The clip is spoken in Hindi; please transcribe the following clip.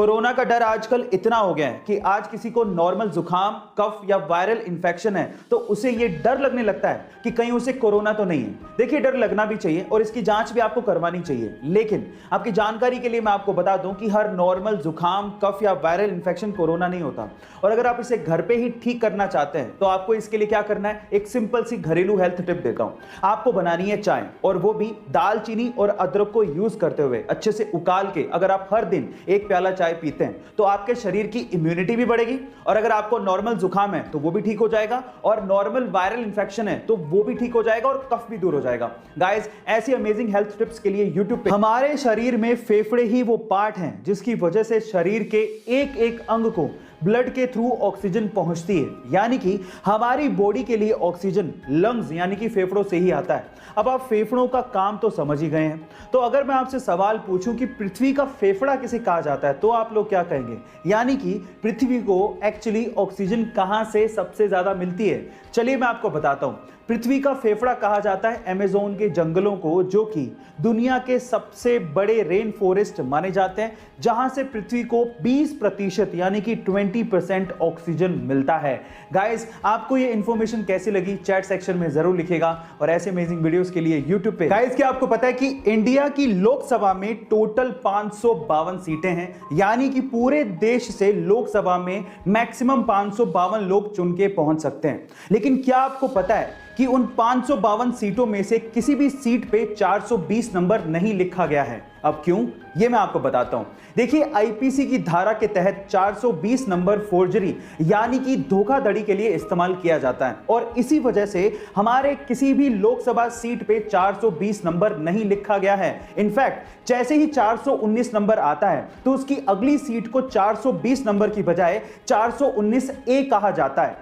कोरोना का डर आजकल इतना हो गया है कि आज किसी को नॉर्मल जुकाम, कफ या वायरल इंफेक्शन है तो उसे ये डर लगने लगता है कि कहीं उसे कोरोना तो नहीं है। देखिए, डर लगना भी चाहिए और इसकी जांच भी आपको करवानी चाहिए, लेकिन आपकी जानकारी के लिए मैं आपको बता दूं कि हर नॉर्मल जुकाम, कफ या वायरल इंफेक्शन कोरोना नहीं होता। और अगर आप इसे घर पे ही ठीक करना चाहते हैं तो आपको इसके लिए क्या करना है, एक सिंपल सी घरेलू हेल्थ टिप देता हूं। आपको बनानी है चाय, और वो भी दालचीनी और अदरक को यूज करते हुए अच्छे से उकाल के। अगर आप हर दिन एक प्याला चाय पीते हैं तो आपके शरीर की इम्यूनिटी भी बढ़ेगी, और अगर आपको नॉर्मल जुकाम है तो वो भी ठीक हो जाएगा, और नॉर्मल वायरल इंफेक्शन है तो वो भी ठीक हो जाएगा, और कफ भी दूर हो जाएगा। गाइस, ऐसी अमेजिंग हेल्थ टिप्स के लिए YouTube पे हमारे शरीर में फेफड़े ही वो पार्ट हैं जिसकी वजह से शरीर के एक एक अंग को ब्लड के थ्रू ऑक्सीजन पहुंचती है। यानी कि हमारी बॉडी के लिए ऑक्सीजन लंग्स यानी कि फेफड़ों से ही आता है। अब आप फेफड़ों का काम तो समझ ही गए हैं, तो अगर मैं आपसे सवाल पूछूं कि पृथ्वी का फेफड़ा किसे कहा जाता है तो आप लोग क्या कहेंगे? यानी कि पृथ्वी को एक्चुअली ऑक्सीजन कहां से सबसे ज्यादा मिलती है? चलिए मैं आपको बताता हूं। पृथ्वी का फेफड़ा कहा जाता है अमेज़न के जंगलों को, जो कि दुनिया के सबसे बड़े रेन फॉरेस्ट माने जाते हैं, जहां से पृथ्वी को 20% यानी कि 20% ऑक्सीजन मिलता है। गाइस, आपको ये इंफॉर्मेशन कैसी लगी चैट सेक्शन में जरूर लिखिएगा, और ऐसे अमेजिंग वीडियोस के लिए YouTube पे। गाइस, क्या आपको पता है कि इंडिया की लोकसभा में टोटल 552 सीटें हैं, यानी कि पूरे देश से लोकसभा में मैक्सिमम 552 लोग चुन के पहुंच सकते हैं। लेकिन क्या आपको पता है कि उन 552 सीटों में से किसी भी सीट पे 420 नंबर नहीं लिखा गया है? अब क्यों, ये मैं आपको बताता हूं। देखिए, आईपीसी की धारा के तहत 420 नंबर फोर्जरी यानी कि धोखाधड़ी के लिए इस्तेमाल किया जाता है, और इसी वजह से हमारे किसी भी लोकसभा सीट पे 420 नंबर नहीं लिखा गया है। इनफैक्ट जैसे ही 419 नंबर आता है तो उसकी अगली सीट को 420 नंबर की बजाय 419 ए कहा जाता है।